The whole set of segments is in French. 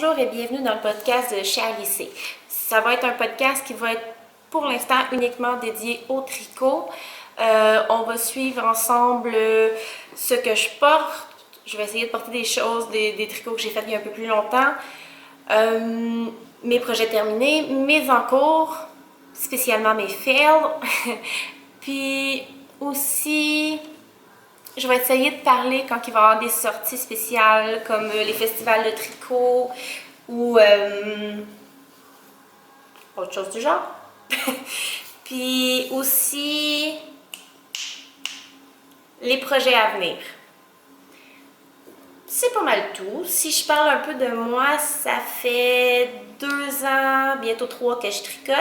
Bonjour et bienvenue dans le podcast de Chez Lycée. Ça va être un podcast qui va être pour l'instant uniquement dédié au tricot. On va suivre ensemble ce que je porte. Je vais essayer de porter des choses, des tricots que j'ai fait il y a un peu plus longtemps. Mes projets terminés, mes en cours, spécialement mes fails. Puis aussi, je vais essayer de parler quand il va y avoir des sorties spéciales comme les festivals de tricot ou autre chose du genre. Puis aussi les projets à venir. C'est pas mal tout. Si je parle un peu de moi, ça fait 2 ans, bientôt 3 que je tricote.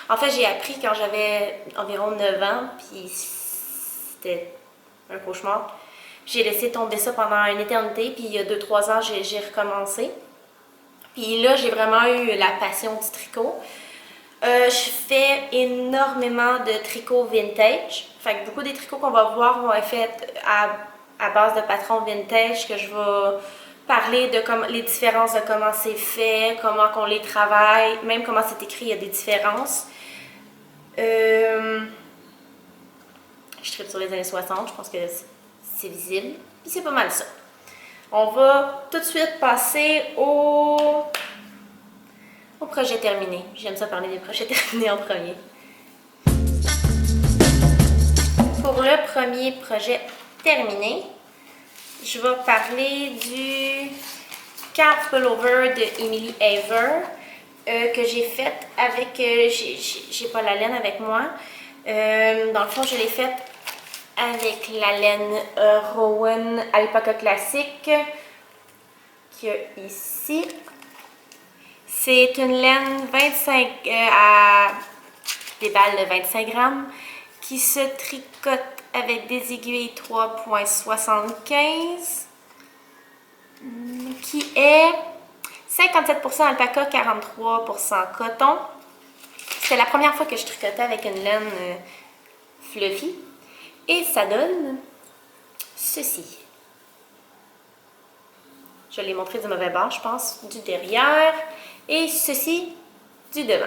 En fait, j'ai appris quand j'avais environ 9 ans, puis c'était un cauchemar. J'ai laissé tomber ça pendant une éternité, puis il y a 2-3 ans, j'ai recommencé. Puis là, j'ai vraiment eu la passion du tricot. Je fais énormément de tricots vintage. Fait que beaucoup des tricots qu'on va voir vont être faits à base de patrons vintage, que je vais parler de les différences de comment c'est fait, comment qu'on les travaille, même comment c'est écrit, il y a des différences. Je tripe sur les années 60, je pense que c'est visible. Puis c'est pas mal ça. On va tout de suite passer au projet terminé. J'aime ça parler des projets terminés en premier. Pour le premier projet terminé, je vais parler du Calf Pullover de Emily Haver que j'ai fait avec... j'ai pas la laine avec moi. Dans le fond, je l'ai faite avec la laine Rowan Alpaca Classique qu'il y a ici. C'est une laine 25 à des balles de 25 grammes qui se tricote avec des aiguilles 3,75 qui est 57% alpaca, 43% coton. C'est la première fois que je tricotais avec une laine fluffy et ça donne ceci. Je l'ai montré du mauvais bord, je pense, du derrière. Et ceci, du devant.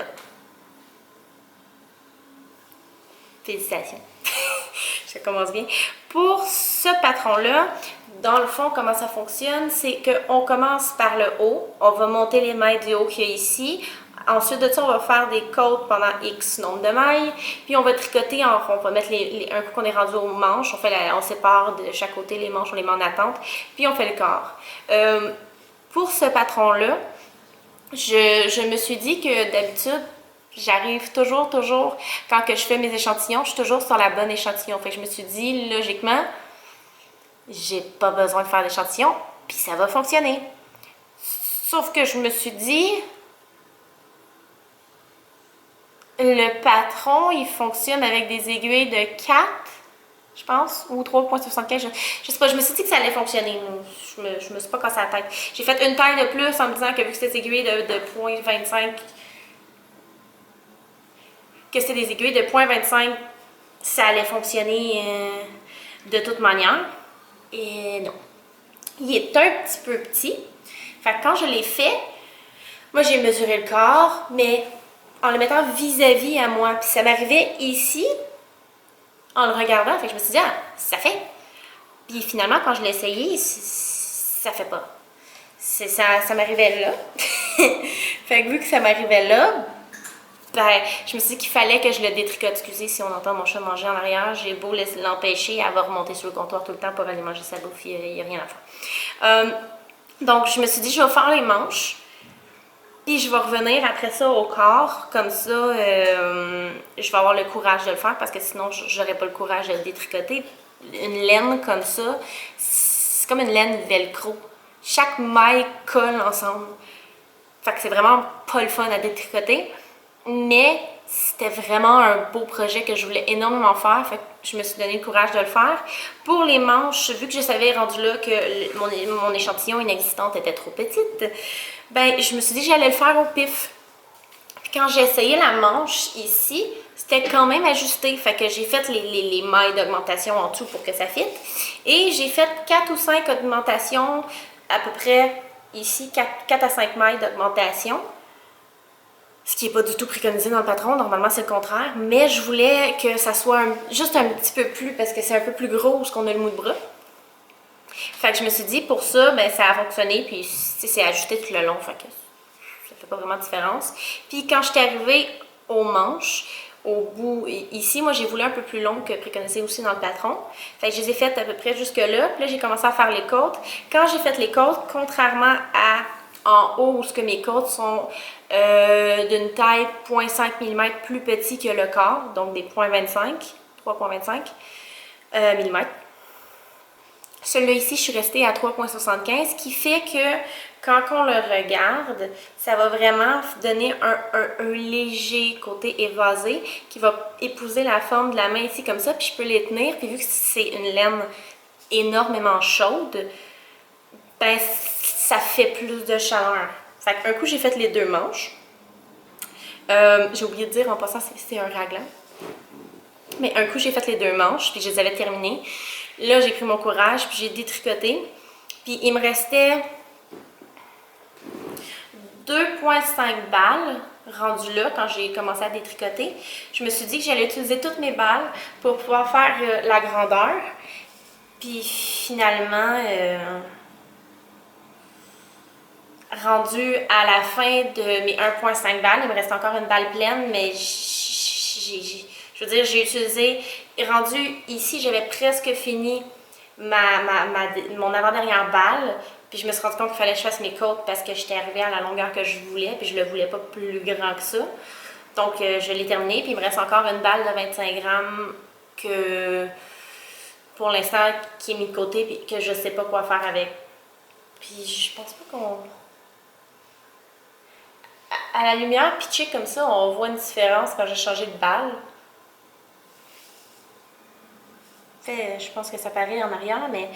Félicitations. Ça commence bien. Pour ce patron-là, dans le fond, comment ça fonctionne, c'est qu'on commence par le haut. On va monter les mailles du haut qu'il y a ici. Ensuite de ça, on va faire des côtes pendant X nombre de mailles. Puis on va tricoter en rond. On va mettre un coup qu'on est rendu aux manches. On sépare de chaque côté les manches, on les met en attente. Puis on fait le corps. Pour ce patron-là, je me suis dit que d'habitude, j'arrive toujours, quand que je fais mes échantillons, je suis toujours sur la bonne échantillon. Fait que je me suis dit, logiquement, j'ai pas besoin de faire d'échantillon, puis ça va fonctionner. Sauf que je me suis dit, le patron, il fonctionne avec des aiguilles de 4, je pense, ou 3,75. Je sais pas, je me suis dit que ça allait fonctionner. Je me suis pas cassé la tête. J'ai fait une taille de plus en me disant que vu que c'était des aiguilles de 0,25, que c'était des aiguilles de 0,25, ça allait fonctionner de toute manière. Et non. Il est un petit peu petit. Fait que quand je l'ai fait, moi j'ai mesuré le corps, mais en le mettant vis-à-vis à moi. Puis ça m'arrivait ici, en le regardant, fait que je me suis dit, ah, ça fait. Puis finalement, quand je l'ai essayé, ça fait pas. Ça m'arrivait là. Fait que vu que ça m'arrivait là, ben, je me suis dit qu'il fallait que je le détricote. Excusez si on entend mon chat manger en arrière. J'ai beau l'empêcher, elle va remonter sur le comptoir tout le temps pour aller manger sa bouffe. Il n'y a rien à faire. Donc, je me suis dit, je vais faire les manches. Puis je vais revenir après ça au corps, comme ça, je vais avoir le courage de le faire parce que sinon, j'aurais pas le courage de le détricoter. Une laine comme ça, c'est comme une laine velcro. Chaque maille colle ensemble. Fait que c'est vraiment pas le fun à détricoter. Mais c'était vraiment un beau projet que je voulais énormément faire. Fait que je me suis donné le courage de le faire. Pour les manches, vu que je savais rendu là que mon échantillon inexistante était trop petite, ben je me suis dit que j'allais le faire au pif. Puis quand j'ai essayé la manche ici, c'était quand même ajusté. Fait que j'ai fait les mailles d'augmentation en dessous pour que ça fitte. Et j'ai fait 4 ou 5 augmentations à peu près ici 4 à 5 mailles d'augmentation. Ce qui n'est pas du tout préconisé dans le patron, normalement c'est le contraire. Mais je voulais que ça soit juste un petit peu plus, parce que c'est un peu plus gros où on a le mou de bras. Fait que je me suis dit, pour ça, ben ça a fonctionné, puis c'est ajusté tout le long, fait que ça fait pas vraiment de différence. Puis quand je suis arrivée aux manches, au bout, ici, moi j'ai voulu un peu plus long que préconisé aussi dans le patron. Fait que je les ai faites à peu près jusque là, puis là j'ai commencé à faire les côtes. Quand j'ai fait les côtes, contrairement à en haut, où ce que mes côtes sont d'une taille 0,5 mm plus petit que le corps, donc des 3,25 mm. Celui-là ici, je suis restée à 3,75, ce qui fait que quand on le regarde, ça va vraiment donner un léger côté évasé qui va épouser la forme de la main ici comme ça, puis je peux les tenir, puis vu que c'est une laine énormément chaude, ben ça fait plus de chaleur. Fait qu'un coup, j'ai fait les 2 manches. J'ai oublié de dire en passant, c'est un raglan. Mais un coup, j'ai fait les 2 manches, puis je les avais terminées. Là, j'ai pris mon courage, puis j'ai détricoté. Puis il me restait 2,5 balles rendues là quand j'ai commencé à détricoter. Je me suis dit que j'allais utiliser toutes mes balles pour pouvoir faire la grandeur. Puis finalement, rendu à la fin de mes 1,5 balles, il me reste encore une balle pleine, mais je veux dire, j'ai utilisé, rendu ici, j'avais presque fini mon avant-dernière balle, puis je me suis rendu compte qu'il fallait que je fasse mes côtes parce que j'étais arrivée à la longueur que je voulais, puis je le voulais pas plus grand que ça. Donc, je l'ai terminé, puis il me reste encore une balle de 25 grammes que, pour l'instant, qui est mise de côté, puis que je sais pas quoi faire avec. Puis je pense pas qu'on... À la lumière pitchée comme ça, on voit une différence quand j'ai changé de balle. Je pense que ça paraît en arrière, mais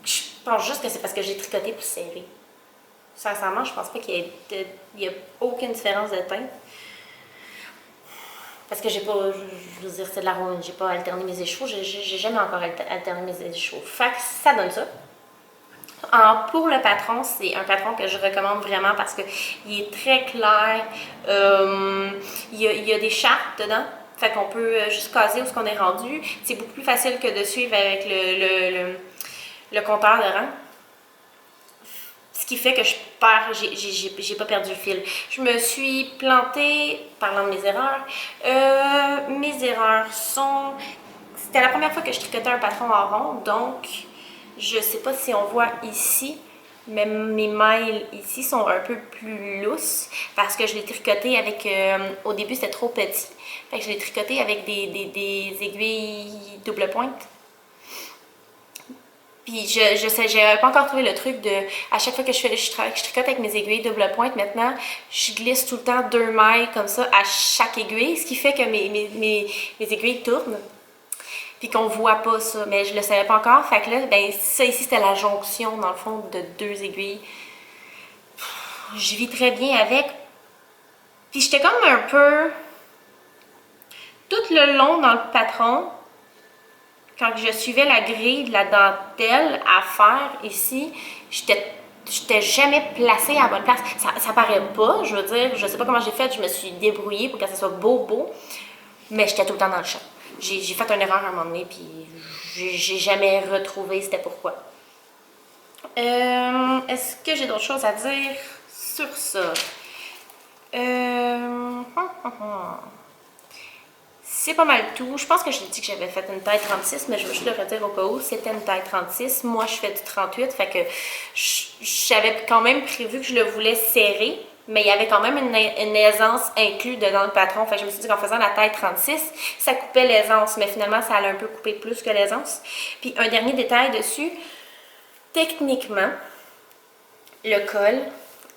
je pense juste que c'est parce que j'ai tricoté plus serré. Sincèrement, je pense pas qu'il y ait aucune différence de teinte. Parce que j'ai pas, je veux dire, c'est de la ronde, j'ai pas alterné mes échevaux, j'ai jamais encore alterné mes échevaux. Fait que ça donne ça. Pour le patron, c'est un patron que je recommande vraiment parce qu'il est très clair. Il y a des chartes dedans. Fait qu'on peut juste caser où ce qu'on est rendu. C'est beaucoup plus facile que de suivre avec le compteur de rang. Ce qui fait que j'ai pas perdu le fil. Je me suis plantée, parlant de mes erreurs. Mes erreurs sont... C'était la première fois que je tricotais un patron en rond, donc je sais pas si on voit ici, mais mes mailles ici sont un peu plus lousses parce que je l'ai tricoté avec... au début, c'était trop petit. Fait que je l'ai tricoté avec des aiguilles double pointe. Puis j'avais pas encore trouvé le truc de... À chaque fois que je tricote avec mes aiguilles double pointe, maintenant, je glisse tout le temps 2 mailles comme ça à chaque aiguille, ce qui fait que mes aiguilles tournent. Puis qu'on voit pas ça, mais je le savais pas encore. Fait que là, ben ça ici, c'était la jonction, dans le fond, de 2 aiguilles. Je vis très bien avec. Puis j'étais comme un peu... Tout le long dans le patron, quand je suivais la grille de la dentelle à faire ici, j'étais jamais placée à la bonne place. Ça paraît pas, je veux dire, je sais pas comment j'ai fait, je me suis débrouillée pour que ça soit beau, mais j'étais tout le temps dans le champ. J'ai fait une erreur à un moment donné, puis j'ai jamais retrouvé c'était pourquoi. Est-ce que j'ai d'autres choses à dire sur ça? C'est pas mal tout. Je pense que j'ai dit que j'avais fait une taille 36, mais je veux juste le redire au cas où. C'était une taille 36. Moi, je fais du 38, fait que j'avais quand même prévu que je le voulais serré, mais il y avait quand même une aisance inclue dedans le patron. Fait que je me suis dit qu'en faisant la taille 36, ça coupait l'aisance, mais finalement, ça allait un peu couper plus que l'aisance. Puis un dernier détail dessus, techniquement, le col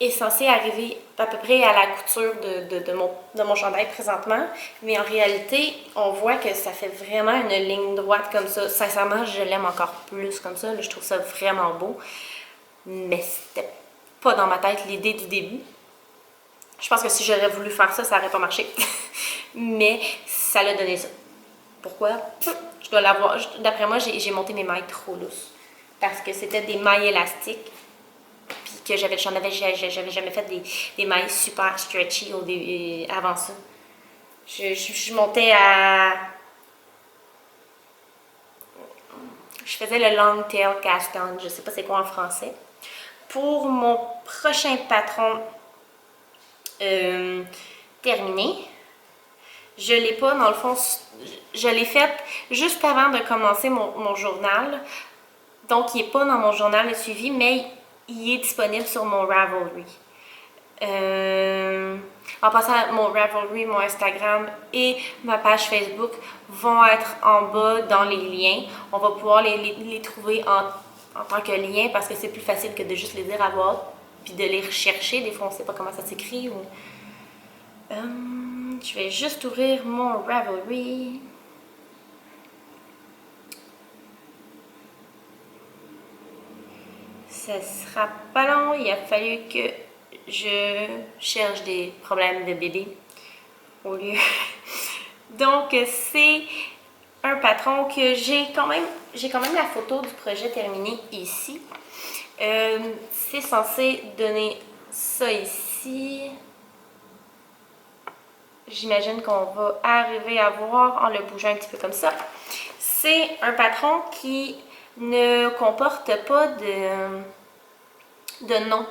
est censé arriver à peu près à la couture de mon chandail présentement, mais en réalité, on voit que ça fait vraiment une ligne droite comme ça. Sincèrement, je l'aime encore plus comme ça. Là, je trouve ça vraiment beau, mais c'était pas dans ma tête l'idée du début. Je pense que si j'aurais voulu faire ça, ça n'aurait pas marché, mais ça l'a donné ça. Pourquoi? Je dois l'avoir. D'après moi, j'ai monté mes mailles trop lousses parce que c'était des mailles élastiques. que j'avais jamais fait des mailles super stretchy avant ça. Je montais à... Je faisais le long tail cast on, je sais pas c'est quoi en français. Pour mon prochain patron terminé, je l'ai pas, dans le fond, je l'ai fait juste avant de commencer mon journal. Donc, il n'est pas dans mon journal de suivi, mais il est disponible sur mon Ravelry. En passant, mon Ravelry, mon Instagram et ma page Facebook vont être en bas dans les liens. On va pouvoir les trouver en tant que lien parce que c'est plus facile que de juste les dire à voix haute puis de les rechercher. Des fois, on ne sait pas comment ça s'écrit. Je vais juste ouvrir mon Ravelry. Ça sera pas long. Il a fallu que je cherche des problèmes de bébé au lieu. Donc, c'est un patron que j'ai quand même la photo du projet terminé ici. C'est censé donner ça ici. J'imagine qu'on va arriver à voir en le bougeant un petit peu comme ça. C'est un patron qui ne comporte pas de nom.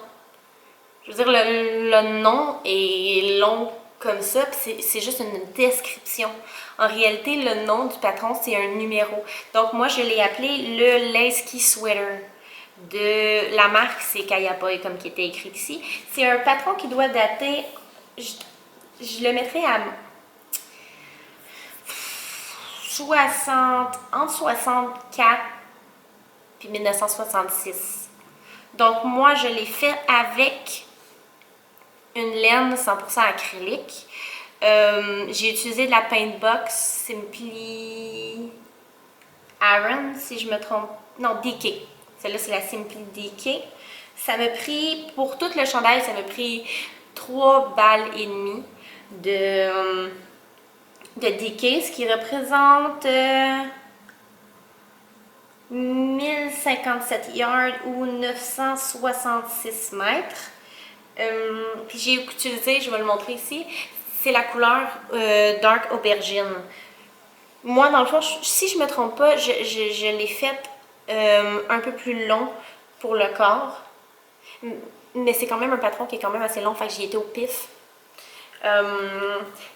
Je veux dire, le nom est long comme ça, c'est juste une description. En réalité, le nom du patron, c'est un numéro. Donc, moi, je l'ai appelé le Leisky Sweater. De la marque, c'est Kayaboy, comme qui était écrit ici. C'est un patron qui doit dater, je le mettrais à entre 64 et 1966. Donc, moi, je l'ai fait avec une laine 100% acrylique. J'ai utilisé de la Paintbox Simply Iron, si je me trompe. Non, DK. Celle-là, c'est la Simply DK. Ça m'a pris, pour tout le chandail, ça m'a pris 3 balles et demie de DK, ce qui représente 1057 yards ou 966 mètres. Puis j'ai utilisé, je vais le montrer ici, c'est la couleur Dark Aubergine. Moi, dans le fond, si je me trompe pas, je l'ai faite un peu plus long pour le corps. Mais c'est quand même un patron qui est quand même assez long, fait que j'y étais au pif.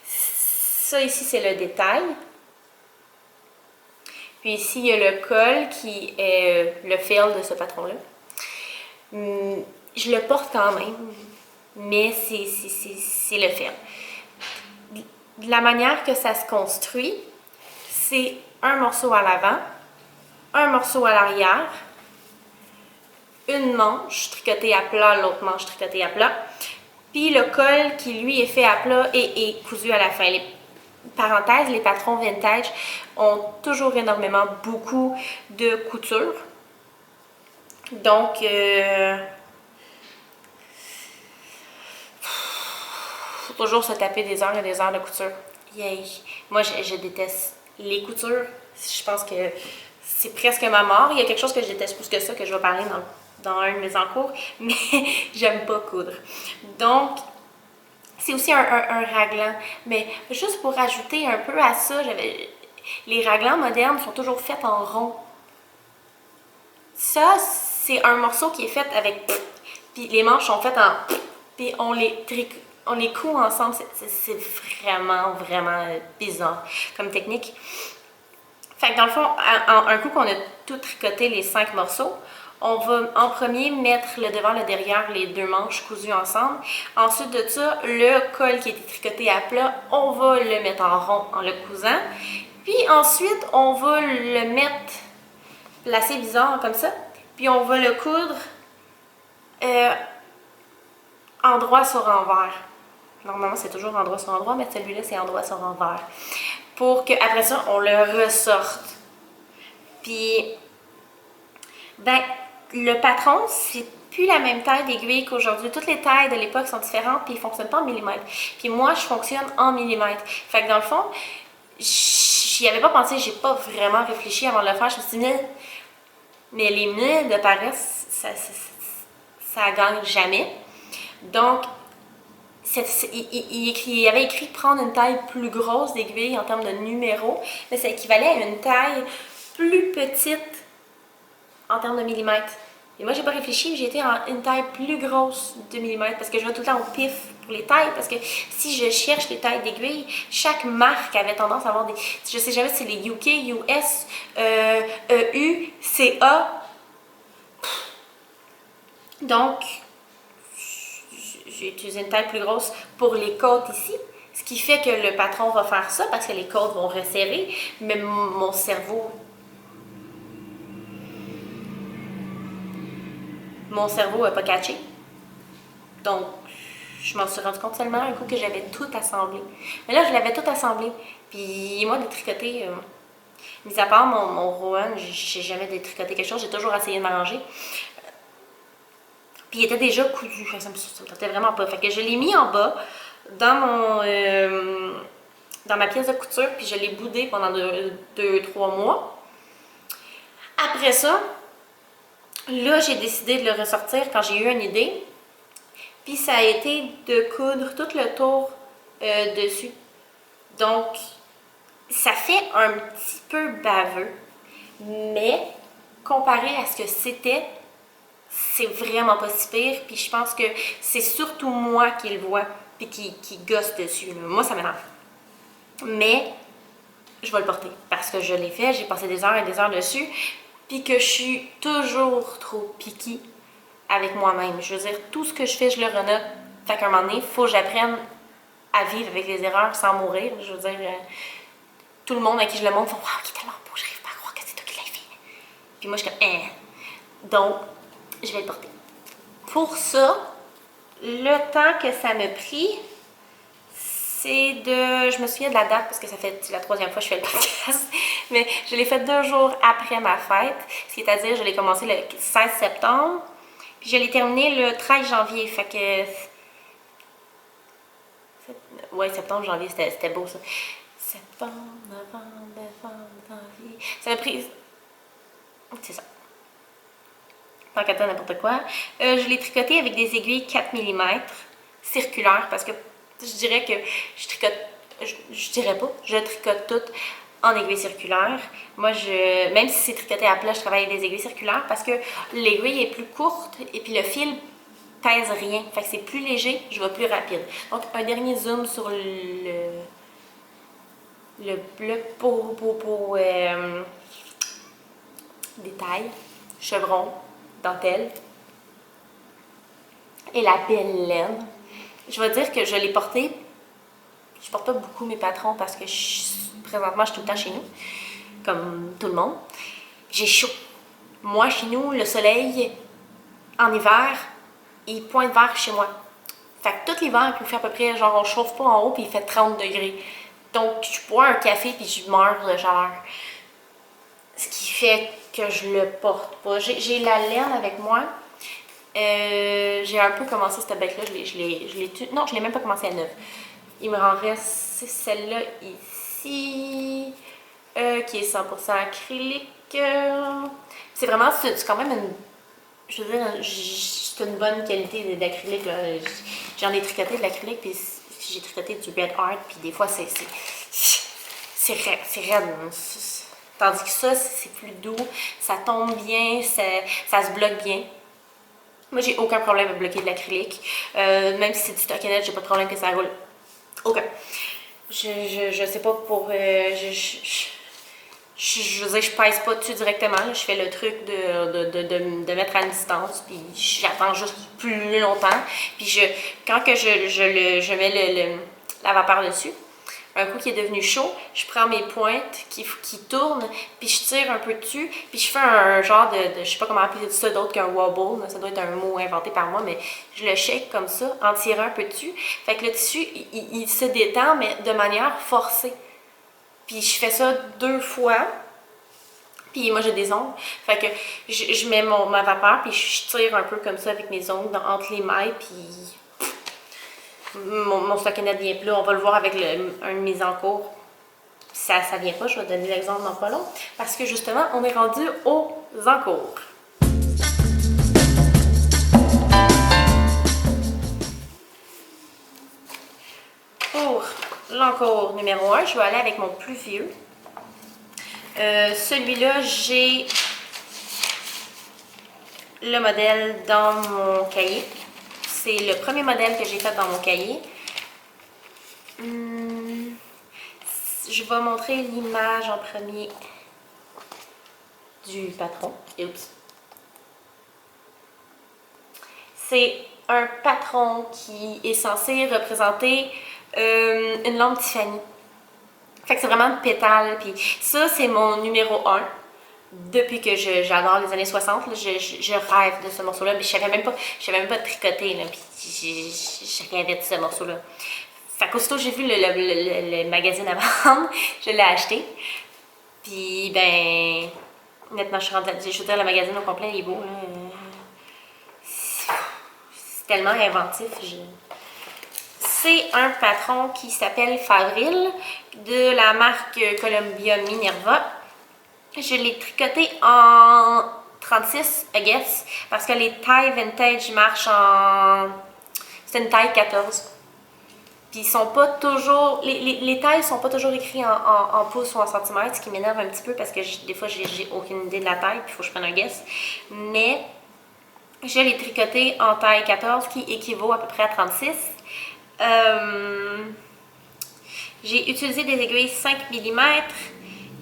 Ça ici, c'est le détail. Puis ici, il y a le col qui est le fil de ce patron-là. Je le porte quand même, mais c'est le fil. De la manière que ça se construit, c'est un morceau à l'avant, un morceau à l'arrière, une manche tricotée à plat, l'autre manche tricotée à plat, puis le col qui lui est fait à plat et est cousu à la fin. Parenthèse, les patrons vintage ont toujours beaucoup de couture. Donc, faut toujours se taper des heures et des heures de couture. Yay! Moi, je déteste les coutures. Je pense que c'est presque ma mort. Il y a quelque chose que je déteste plus que ça, que je vais parler dans un de mes encours, mais j'aime pas coudre. Donc, c'est aussi un raglan. Mais juste pour ajouter un peu à ça, les raglans modernes sont toujours faits en rond. Ça, c'est un morceau qui est fait avec... Puis les manches sont faites en... Puis on les coud ensemble. C'est vraiment, vraiment bizarre comme technique. Fait que dans le fond, un coup qu'on a tout tricoté les 5 morceaux, on va en premier mettre le devant, le derrière, les 2 manches cousues ensemble. Ensuite de ça, le col qui était tricoté à plat, on va le mettre en rond en le cousant. Puis ensuite, on va le mettre placé bizarre comme ça. Puis on va le coudre endroit sur envers. Normalement, c'est toujours endroit sur endroit, mais celui-là, c'est endroit sur envers. Pour qu'après ça, on le ressorte. Puis, ben, le patron, c'est plus la même taille d'aiguille qu'aujourd'hui. Toutes les tailles de l'époque sont différentes, puis ils ne fonctionnent pas en millimètres. Puis moi, je fonctionne en millimètres. Fait que dans le fond, j'y avais pas pensé, j'ai pas vraiment réfléchi avant de le faire. Je me suis dit, mais les nœuds de paresse, ça ça gagne jamais. Donc, il avait écrit prendre une taille plus grosse d'aiguille en termes de numéros, mais ça équivalait à une taille plus petite en termes de millimètres. Et moi, j'ai pas réfléchi, mais j'ai été en une taille plus grosse de millimètres parce que je vais tout le temps au pif pour les tailles. Parce que si je cherche les tailles d'aiguilles, chaque marque avait tendance à avoir des. Je sais jamais si c'est les UK, US, EU, CA. Donc, j'ai utilisé une taille plus grosse pour les côtes ici. Ce qui fait que le patron va faire ça parce que les côtes vont resserrer, mais mon cerveau n'a pas catché. Donc, je m'en suis rendu compte seulement un coup que j'avais tout assemblé. Mais là, je l'avais tout assemblé. Puis moi, détricoter, mis à part mon Rowan, j'ai jamais détricoté quelque chose. J'ai toujours essayé de m'arranger. Puis il était déjà cousu. Ça me tentait vraiment pas. Fait que je l'ai mis en bas dans ma pièce de couture. Puis je l'ai boudé pendant 2-3 mois. Après ça, là, j'ai décidé de le ressortir quand j'ai eu une idée. Puis ça a été de coudre tout le tour dessus. Donc, ça fait un petit peu baveux. Mais, comparé à ce que c'était, c'est vraiment pas si pire. Puis je pense que c'est surtout moi qui le vois puis qui gosse dessus. Moi, ça m'énerve. Mais, je vais le porter parce que je l'ai fait. J'ai passé des heures et des heures dessus. Puis que je suis toujours trop picky avec moi-même. Je veux dire, tout ce que je fais, je le renote. Fait qu'à un moment donné, il faut que j'apprenne à vivre avec les erreurs sans mourir. Je veux dire, tout le monde à qui je le montre font « Wow, il est tellement beau, j'arrive pas à croire que c'est toi qui l'as fait. » Puis moi, je suis comme « Donc, je vais le porter. » Pour ça, le temps que ça me prit, c'est de... Je me souviens de la date parce que ça fait la 3e fois que je fais le podcast. Mais je l'ai fait 2 jours après ma fête. C'est-à-dire, je l'ai commencé le 16 septembre. Puis je l'ai terminé le 13 janvier. Fait que... Ouais, septembre, janvier, c'était beau ça. Septembre, novembre, décembre, janvier... Ça m'a pris... C'est ça. Tant qu'à toi, n'importe quoi. Je l'ai tricoté avec des aiguilles 4 mm circulaires parce que je dirais que je tricote... Je dirais pas, je tricote toutes en aiguilles circulaires. Moi, même si c'est tricoté à plat, je travaille avec des aiguilles circulaires parce que l'aiguille est plus courte et puis le fil pèse rien. Fait que c'est plus léger, je vais plus rapide. Donc, un dernier zoom sur le détail, chevron, dentelle et la belle laine. Je vais dire que je l'ai porté. Je porte pas beaucoup mes patrons parce que présentement, je suis tout le temps chez nous, comme tout le monde. J'ai chaud. Moi, chez nous, le soleil, en hiver, il pointe vert chez moi. Fait que tout l'hiver, il fait à peu près, genre, on chauffe pas en haut, puis il fait 30 degrés. Donc, je bois un café, puis je meurs de chaleur. Ce qui fait que je le porte pas. J'ai la laine avec moi. J'ai un peu commencé cette bec-là. Non, je l'ai même pas commencé à neuve. Il me en reste celle-là ici, qui est 100% acrylique. C'est vraiment, c'est quand même une, je veux dire, c'est une bonne qualité d'acrylique. J'en ai tricoté de l'acrylique, puis j'ai tricoté du Red Art, puis des fois c'est raide. Tandis que ça, c'est plus doux, ça tombe bien, ça se bloque bien. Moi, j'ai aucun problème à bloquer de l'acrylique. Même si c'est du stockinette, j'ai pas de problème que ça roule. Aucun. Je sais pas pour... je veux dire, je pèse pas dessus directement. Là. Je fais le truc de mettre à une distance, puis j'attends juste plus longtemps. Puis quand que je mets la vapeur dessus, un coup qui est devenu chaud, je prends mes pointes qui tournent, puis je tire un peu dessus, puis je fais un genre de je sais pas comment appeler ça d'autre qu'un wobble, ça doit être un mot inventé par moi, mais je le shake comme ça, en tirant un peu dessus. Fait que le tissu, il se détend, mais de manière forcée. Puis je fais ça 2 fois, puis moi j'ai des ongles, fait que je mets ma vapeur, puis je tire un peu comme ça avec mes ongles entre les mailles, puis... Mon stockinette vient plus, on va le voir avec un de mes encours. Ça vient pas, je vais donner l'exemple dans pas long. Parce que justement, on est rendu aux encours. pour l'encours numéro 1, je vais aller avec mon plus vieux. Celui-là, j'ai le modèle dans mon cahier. C'est le premier modèle que j'ai fait dans mon cahier. Je vais montrer l'image en premier du patron. Oups. C'est un patron qui est censé représenter une lampe Tiffany. Fait que c'est vraiment le pétale. Puis ça, c'est mon numéro 1. Depuis que j'adore les années 60, là, je rêve de ce morceau-là. Mais je savais même pas tricoter. Là, puis je rêvais de ce morceau-là. Fait qu'aussitôt j'ai vu le magazine à vendre, je l'ai acheté. Puis ben, honnêtement, je veux dire, le magazine au complet, il est beau. C'est tellement inventif. C'est un patron qui s'appelle Favril de la marque Columbia Minerva. Je l'ai tricoté en 36, I guess, parce que les tailles vintage marchent en... C'est une taille 14. Puis ils sont pas toujours... Les tailles sont pas toujours écrites en pouces ou en centimètres, ce qui m'énerve un petit peu parce que des fois, j'ai aucune idée de la taille, puis il faut que je prenne un guess. Mais je l'ai tricoté en taille 14, qui équivaut à peu près à 36. J'ai utilisé des aiguilles 5 mm.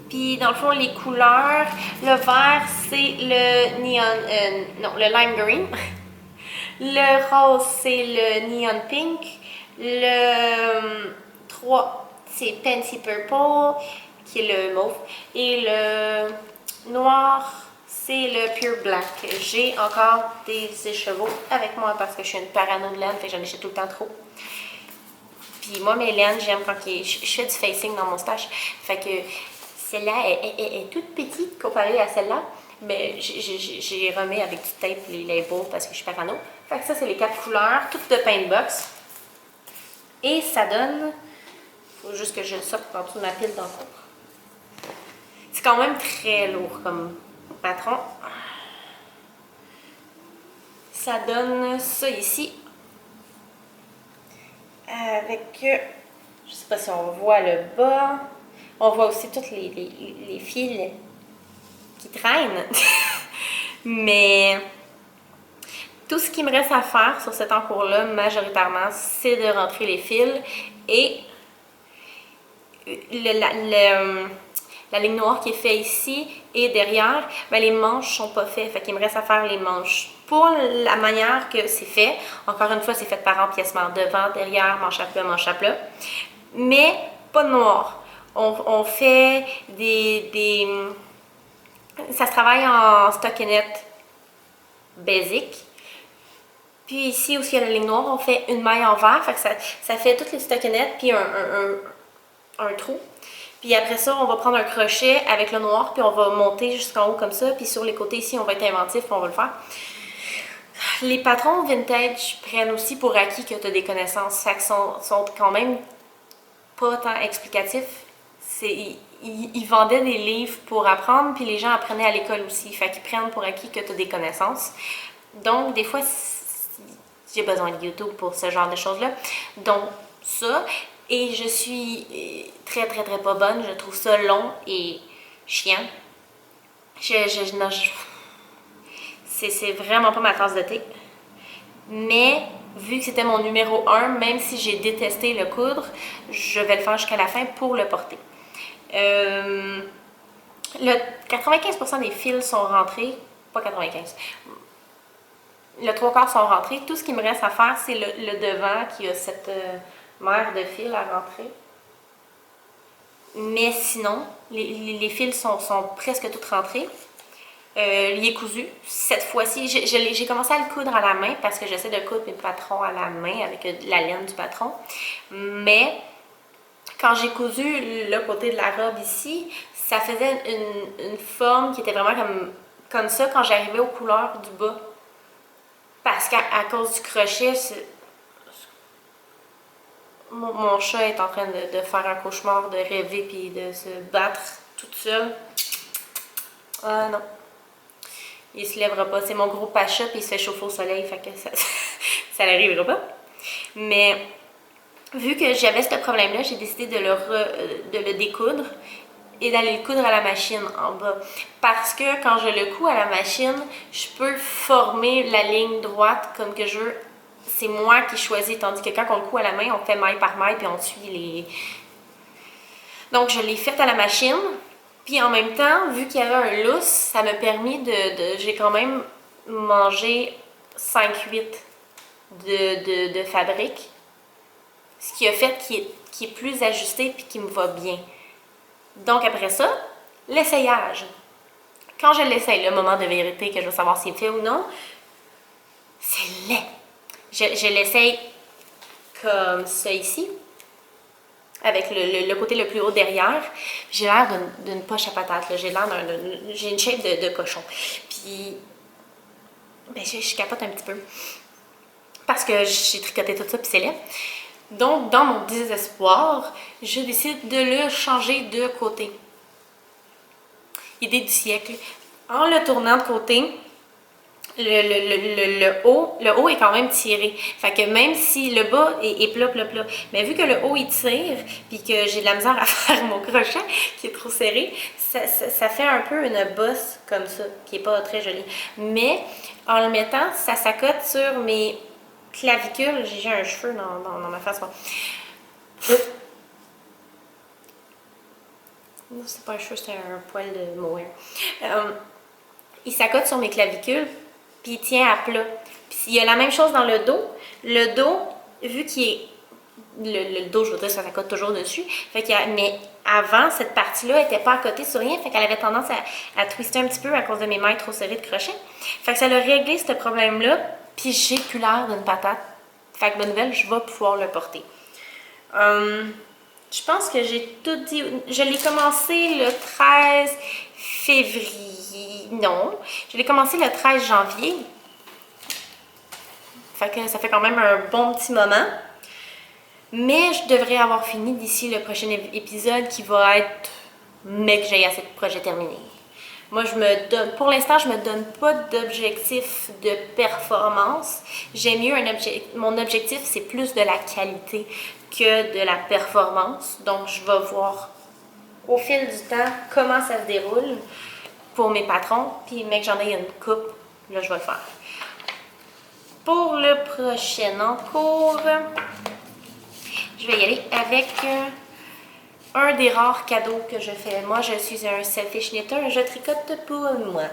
Puis dans le fond, les couleurs, le vert, c'est le neon... le lime green. Le rose, c'est le neon pink. Le 3, c'est Pansy Purple, qui est le mauve. Et le noir, c'est le Pure Black. J'ai encore des écheveaux avec moi parce que je suis une parano de laine, fait que j'en achète tout le temps trop. Puis moi, mes laines, j'aime quand je fais du facing dans mon stash. Fait que celle-là est toute petite comparée à celle-là. Mais j'ai remis avec du tape les labels parce que je suis parano. Fait que ça, c'est les 4 couleurs, toutes de Paintbox. Et ça donne... Il faut juste que je le sorte en dessous de ma pile d'encours. C'est quand même très lourd comme patron. Ça donne ça ici. Avec... je sais pas si on voit le bas. On voit aussi toutes les fils qui traînent. Mais tout ce qui me reste à faire sur cet encours-là, majoritairement, c'est de rentrer les fils et la ligne noire qui est faite ici et derrière, ben les manches sont pas faites. Fait qu'il me reste à faire les manches. Pour la manière que c'est fait, encore une fois, c'est fait par empiècement. Devant, derrière, manche à plat, manche à plat. Mais pas de noir. On fait ça se travaille en stockinette basic. Puis ici, où il y a la ligne noire, on fait une maille en vert. Fait que ça fait toutes les stockinettes, puis un trou. Puis après ça, on va prendre un crochet avec le noir, puis on va monter jusqu'en haut comme ça. Puis sur les côtés ici, on va être inventif, puis on va le faire. Les patrons vintage prennent aussi pour acquis que tu as des connaissances. Fait que sont quand même pas tant explicatifs. Ils vendaient des livres pour apprendre, puis les gens apprenaient à l'école aussi. Fait qu'ils prennent pour acquis que tu as des connaissances. Donc, des fois, j'ai besoin de YouTube pour ce genre de choses-là. Donc, ça. Et je suis très, très, très pas bonne. Je trouve ça long et chiant. C'est vraiment pas ma tasse de thé. Mais, vu que c'était mon numéro 1, même si j'ai détesté le coudre, je vais le faire jusqu'à la fin pour le porter. 95% des fils sont rentrés. Pas 95. Le 3/4 sont rentrés. Tout ce qui me reste à faire, c'est le devant qui a cette mer de fils à rentrer. Mais sinon, les fils sont presque toutes rentrés. Il est cousu. Cette fois-ci, j'ai commencé à le coudre à la main parce que j'essaie de coudre mes patrons à la main avec la laine du patron. Mais quand j'ai cousu le côté de la robe ici, ça faisait une forme qui était vraiment comme ça quand j'arrivais aux couleurs du bas. Parce qu'à cause du crochet, mon chat est en train de faire un cauchemar, de rêver puis de se battre toute seule. Ah non. Il se lèvera pas. C'est mon gros pacha puis il se fait chauffer au soleil, fait que ça n'arrivera pas. Mais vu que j'avais ce problème-là, j'ai décidé de le découdre et d'aller le coudre à la machine en bas. Parce que quand je le couds à la machine, je peux former la ligne droite comme que je veux. C'est moi qui choisis, tandis que quand on le coud à la main, on fait maille par maille puis on suit les... Donc je l'ai fait à la machine. Puis en même temps, vu qu'il y avait un lousse, ça m'a permis j'ai quand même mangé 5-8 de fabrique. Ce qui a fait qu'il est plus ajusté puis qu'il me va bien. Donc après ça, l'essayage. Quand je l'essaye, le moment de vérité que je veux savoir s'il est fait ou non, c'est laid. Je l'essaye comme ça ici, avec le côté le plus haut derrière. J'ai l'air d'une poche à patate. J'ai une shape de cochon. Puis, ben, je capote un petit peu. Parce que j'ai tricoté tout ça, puis c'est laid. Donc, dans mon désespoir, je décide de le changer de côté. Idée du siècle. En le tournant de côté, le haut est quand même tiré. Fait que même si le bas est plat, mais vu que le haut il tire, puis que j'ai de la misère à faire mon crochet qui est trop serré, ça fait un peu une bosse comme ça, qui est pas très jolie. Mais en le mettant, ça s'accote sur mes clavicules. J'ai un cheveu dans ma face. Non, c'est pas un cheveu, c'est un poil de mohair. Il s'accote sur mes clavicules, puis il tient à plat. Puis il y a la même chose dans le dos. Le dos, vu qu'il est... Le dos, je veux dire, ça s'accote toujours dessus. Mais avant, cette partie-là n'était pas accotée sur rien. Fait qu'elle avait tendance à twister un petit peu à cause de mes mailles trop serrées de crochet. Fait que ça a réglé ce problème-là. Puis j'ai plus l'air d'une patate. Fait que bonne nouvelle, je vais pouvoir le porter. Je pense que j'ai tout dit. Je l'ai commencé le 13 février. Non, je l'ai commencé le 13 janvier. Fait que ça fait quand même un bon petit moment. Mais je devrais avoir fini d'ici le prochain épisode qui va être mais que j'ai assez de projets terminés. Moi, pour l'instant, je me donne pas d'objectif de performance. J'aime mieux mon objectif, c'est plus de la qualité que de la performance. Donc, je vais voir au fil du temps comment ça se déroule pour mes patrons. Puis, mec, j'en ai une coupe, là, je vais le faire. Pour le prochain en cours, je vais y aller avec un des rares cadeaux que je fais. Moi, je suis un selfish knitter, je tricote pour moi.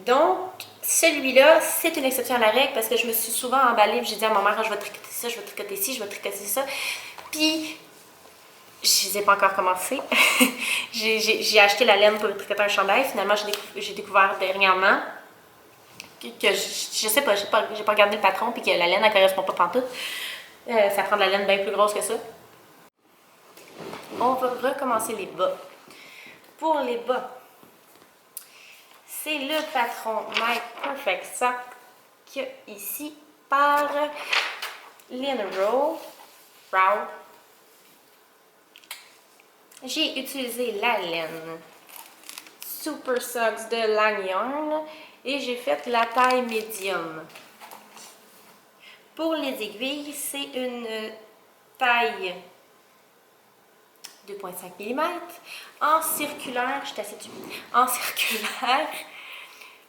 Donc, celui-là, c'est une exception à la règle parce que je me suis souvent emballée. J'ai dit à ma mère, je vais tricoter ça, je vais tricoter ci, je vais tricoter ça. Puis, je ne les ai pas encore commencé. J'ai acheté la laine pour tricoter un chandail. Finalement, j'ai découvert dernièrement que je sais pas, j'ai pas regardé le patron puis que la laine, elle correspond pas pantoute. Ça prend de la laine bien plus grosse que ça. On va recommencer les bas. Pour les bas, c'est le patron My Perfect Sock qu'il y a ici par Lynn Rowe. J'ai utilisé la laine Super Socks de Langyarn et j'ai fait la taille médium. Pour les aiguilles, c'est une taille 2,5 mm en circulaire, je t'assieds dessus, en circulaire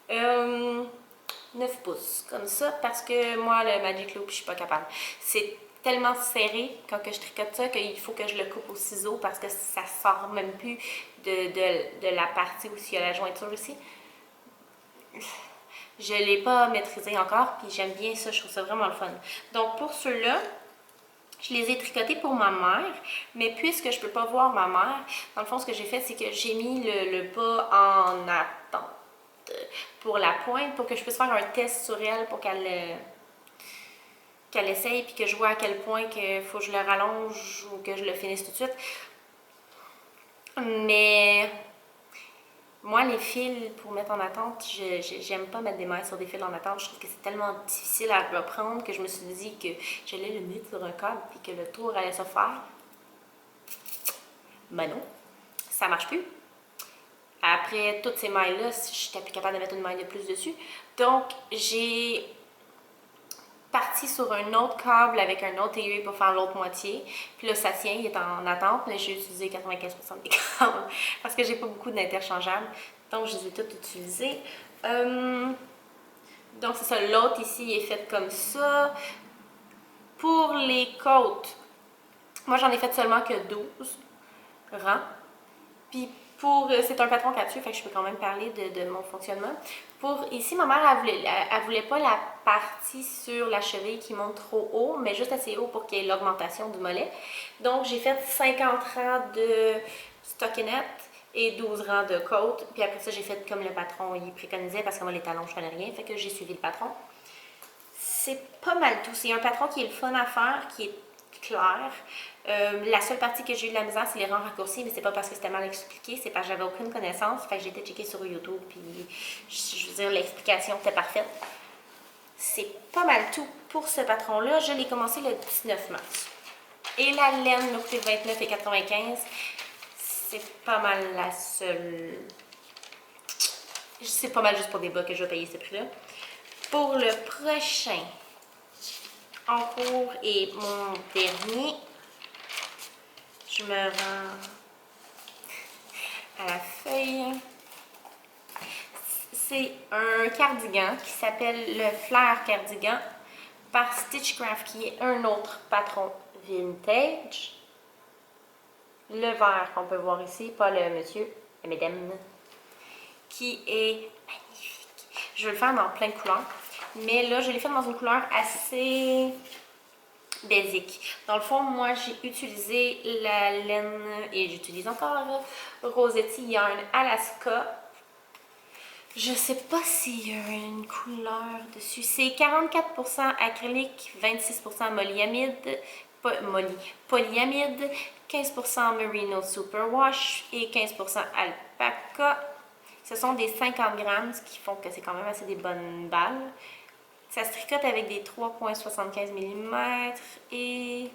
9 pouces, comme ça, parce que moi, le Magic Loop, je suis pas capable. C'est tellement serré quand que je tricote ça qu'il faut que je le coupe au ciseau parce que ça sort même plus de la partie où il y a la jointure aussi. Je ne l'ai pas maîtrisé encore, puis j'aime bien ça, je trouve ça vraiment le fun. Donc pour ceux-là, je les ai tricotés pour ma mère, mais puisque je ne peux pas voir ma mère, dans le fond, ce que j'ai fait, c'est que j'ai mis le bas en attente pour la pointe, pour que je puisse faire un test sur elle, pour qu'elle essaye, puis que je vois à quel point il faut que je le rallonge ou que je le finisse tout de suite. Mais moi, les fils pour mettre en attente, j'aime pas mettre des mailles sur des fils en attente. Je trouve que c'est tellement difficile à reprendre que je me suis dit que j'allais le mettre sur un câble puis que le tour allait se faire. Ben non, ça marche plus. Après toutes ces mailles-là, je n'étais plus capable de mettre une maille de plus dessus. Donc, j'ai parti sur un autre câble avec un autre aiguille pour faire l'autre moitié. Puis là, ça tient, il est en attente, mais j'ai utilisé 95% des câbles parce que j'ai pas beaucoup d'interchangeables. Donc, je les ai toutes utilisés. Donc, c'est ça. L'autre ici est fait comme ça. Pour les côtes, moi, j'en ai fait seulement que 12 rangs. Puis c'est un patron qu'à dessus, fait que je peux quand même parler de mon fonctionnement. Pour ici, ma mère, elle voulait pas la partie sur la cheville qui monte trop haut, mais juste assez haut pour qu'il y ait l'augmentation du mollet. Donc, j'ai fait 50 rangs de stockinette et 12 rangs de côte. Puis après ça, j'ai fait comme le patron il préconisait parce que moi, les talons, je connais rien, fait que j'ai suivi le patron. C'est pas mal tout. C'est un patron qui est le fun à faire, qui est clair. La seule partie que j'ai eu de la misère, c'est les rangs raccourcis, mais c'est pas parce que c'était mal expliqué, c'est parce que j'avais aucune connaissance. Fait que j'ai été checker sur YouTube, puis je veux dire, l'explication était parfaite. C'est pas mal tout pour ce patron-là. Je l'ai commencé le 19 mars. Et la laine m'a coûté 29,95. C'est pas mal la seule. C'est pas mal juste pour des bas que je vais payer ce prix-là. Pour le prochain en cours et mon dernier, je me rends à la feuille. C'est un cardigan qui s'appelle le Flair Cardigan par Stitchcraft, qui est un autre patron vintage. Le vert qu'on peut voir ici, pas le monsieur, la mesdames, qui est magnifique. Je vais le faire dans plein de couleurs, mais là, je l'ai fait dans une couleur assez basique. Dans le fond, moi, j'ai utilisé la laine, et j'utilise encore Rossetti Yarn Alaska. Je sais pas s'il y a une couleur dessus. C'est 44% acrylique, 26% polyamide, 15% merino superwash et 15% alpaca. Ce sont des 50 grammes, ce qui font que c'est quand même assez des bonnes balles. Ça se tricote avec des 3,75 mm et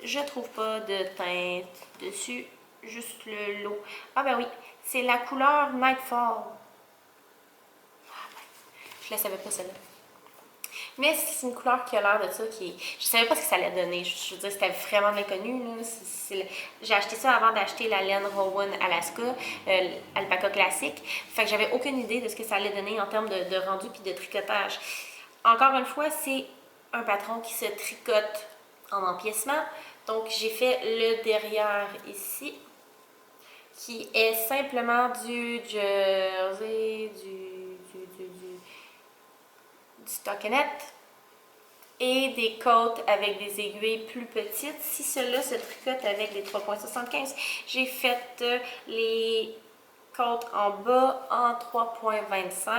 je trouve pas de teinte dessus, juste le lot. Ah ben oui, c'est la couleur Nightfall. Je la savais pas celle-là. Mais c'est une couleur qui a l'air de ça, je savais pas ce que ça allait donner. Je veux dire, c'était vraiment inconnu. J'ai acheté ça avant d'acheter la laine Rowan Alaska, alpaca classique. Fait que j'avais aucune idée de ce que ça allait donner en termes de rendu puis de tricotage. Encore une fois, c'est un patron qui se tricote en empiècement. Donc, j'ai fait le derrière ici, qui est simplement du jersey, du stockinette et des côtes avec des aiguilles plus petites. Si cela se tricote avec des 3,75, j'ai fait les côtes en bas en 3,25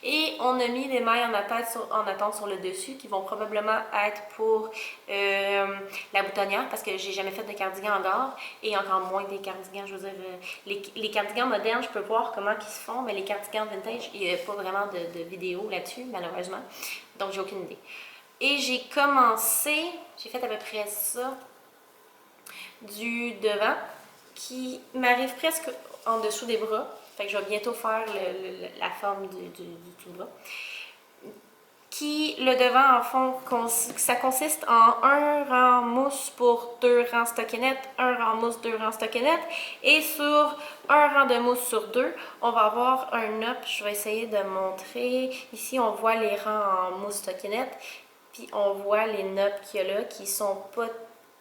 et on a mis les mailles en attente sur le dessus qui vont probablement être pour la boutonnière parce que j'ai jamais fait de cardigan en gare et encore moins des cardigans, je veux dire, les cardigans modernes, je peux voir comment ils se font, mais les cardigans vintage, il n'y a pas vraiment de vidéo là-dessus, malheureusement, donc j'ai aucune idée. Et j'ai commencé, j'ai fait à peu près ça du devant qui m'arrive presque en dessous des bras. Fait que je vais bientôt faire la forme du tout bras. Qui, le devant, en fond, ça consiste en un rang mousse pour 2 rangs stockinette, un rang mousse, 2 rangs stockinette. Et sur un rang de mousse sur 2, on va avoir un up. Je vais essayer de montrer. Ici, on voit les rangs en mousse stockinette. Puis on voit les nœuds qu'il y a là qui sont pas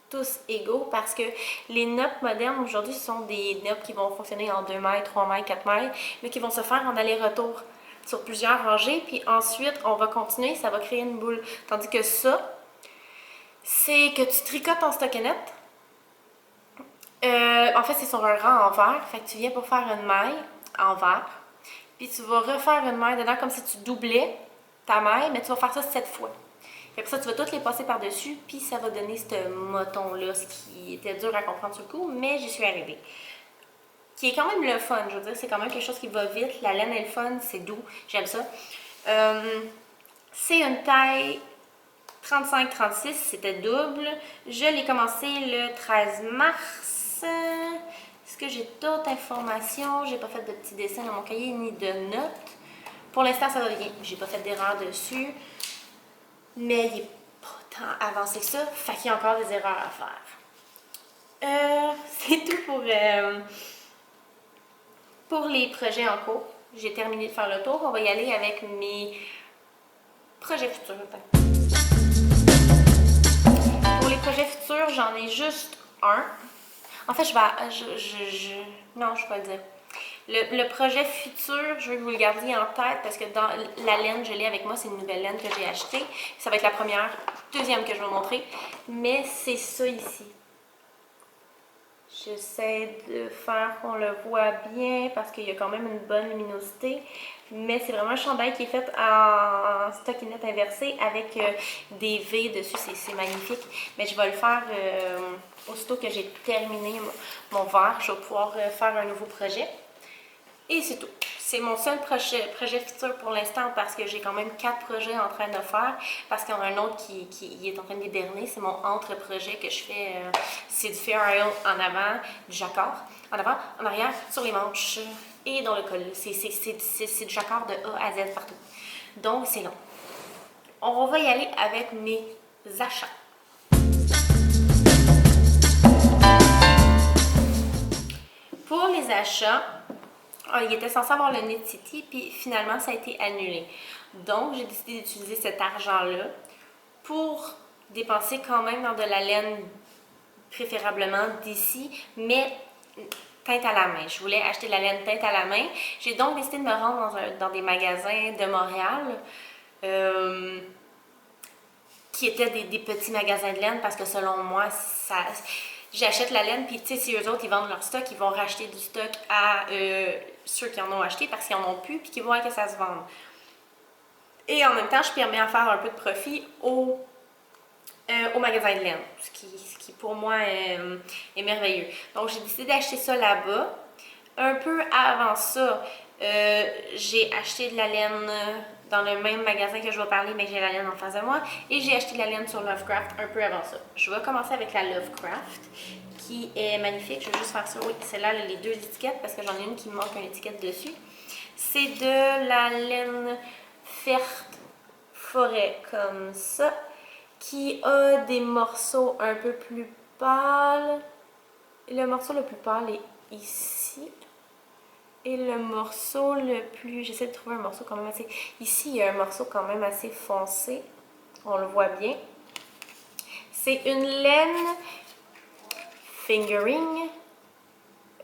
tous égaux parce que les nappes modernes aujourd'hui sont des nappes qui vont fonctionner en 2 mailles, 3 mailles, 4 mailles, mais qui vont se faire en aller-retour sur plusieurs rangées, puis ensuite on va continuer, ça va créer une boule. Tandis que ça, c'est que tu tricotes en stockinette. En fait, c'est sur un rang en vert, fait que tu viens pour faire une maille en vert, puis tu vas refaire une maille dedans comme si tu doublais ta maille, mais tu vas faire ça 7 fois. Et après ça, tu vas toutes les passer par-dessus, puis ça va donner ce moton-là, ce qui était dur à comprendre sur le coup, mais j'y suis arrivée. Qui est quand même le fun, je veux dire, c'est quand même quelque chose qui va vite. La laine est le fun, c'est doux, j'aime ça. C'est une taille 35-36, c'était double. Je l'ai commencé le 13 mars. Est-ce que j'ai d'autres informations? J'ai pas fait de petits dessins dans mon cahier ni de notes. Pour l'instant, ça va bien. J'ai pas fait d'erreur dessus. mais il n'est pas tant avancé que ça, fait qu'il y a encore des erreurs à faire. C'est tout pour les projets en cours. J'ai terminé de faire le tour. On va y aller avec mes projets futurs. Pour les projets futurs, j'en ai juste un. En fait, non, je vais le dire. Le projet futur, je veux que vous le gardiez en tête parce que dans la laine, je l'ai avec moi, c'est une nouvelle laine que j'ai achetée. Ça va être la deuxième que je vais vous montrer. Mais c'est ça ici. J'essaie de faire qu'on le voit bien parce qu'il y a quand même une bonne luminosité. Mais c'est vraiment un chandail qui est fait en stockinette inversé avec des V dessus. C'est magnifique. Mais je vais le faire aussitôt que j'ai terminé mon verre. Je vais pouvoir faire un nouveau projet. Et c'est tout. C'est mon seul projet futur pour l'instant parce que j'ai quand même 4 projets en train de faire. Parce qu'il y en a un autre qui est en train de déberner. C'est mon entre-projet que je fais. C'est du Fair Isle en avant, du jacquard. En avant, en arrière, sur les manches et dans le col. C'est du jacquard de A à Z partout. Donc, c'est long. On va y aller avec mes achats. Pour les achats, il était censé avoir le Knit City, puis finalement, ça a été annulé. Donc, j'ai décidé d'utiliser cet argent-là pour dépenser quand même dans de la laine, préférablement d'ici, mais teinte à la main. Je voulais acheter de la laine teinte à la main. J'ai donc décidé de me rendre dans des magasins de Montréal, qui étaient des petits magasins de laine, parce que selon moi, j'achète la laine, puis tu sais, si eux autres, ils vendent leur stock, ils vont racheter du stock à ceux qui en ont acheté parce qu'ils en ont plus, puis qui vont que ça se vende. Et en même temps, je permets à faire un peu de profit au magasin de laine, ce qui pour moi est merveilleux. Donc, j'ai décidé d'acheter ça là-bas. Un peu avant ça, j'ai acheté de la laine dans le même magasin que je vais parler, mais j'ai la laine en face de moi. Et j'ai acheté de la laine sur Lovecraft un peu avant ça. Je vais commencer avec la Lovecraft, qui est magnifique. Je vais juste faire ça. Oui, celle-là, les 2 étiquettes, parce que j'en ai une qui me manque une étiquette dessus. C'est de la laine Verte Forêt, comme ça, qui a des morceaux un peu plus pâles. Le morceau le plus pâle est ici. Et le morceau le plus... J'essaie de trouver un morceau quand même assez... Ici, il y a un morceau quand même assez foncé. On le voit bien. C'est une laine fingering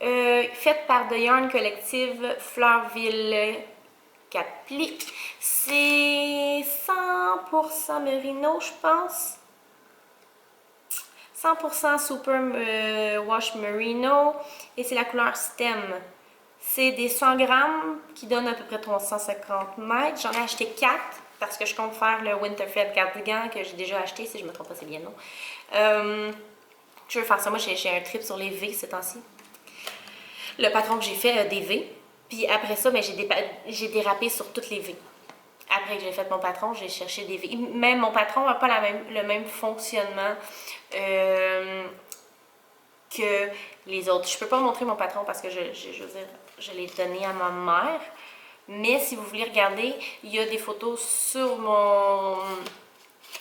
faite par The Yarn Collective Fleurville 4 plis. C'est 100% merino, je pense. 100% super wash merino. Et c'est la couleur stem. C'est des 100 grammes qui donnent à peu près 350 mètres. J'en ai acheté 4 parce que je compte faire le Winterfell cardigan que j'ai déjà acheté, si je me trompe pas, c'est bien non. Je veux faire ça. Moi, j'ai un trip sur les V ces temps-ci. Le patron que j'ai fait a des V. Puis après ça, ben, j'ai dérapé sur toutes les V. Après que j'ai fait mon patron, j'ai cherché des V. Même mon patron n'a pas le même fonctionnement que les autres. Je peux pas montrer mon patron parce que je veux dire, je l'ai donné à ma mère. Mais si vous voulez regarder, il y a des photos sur mon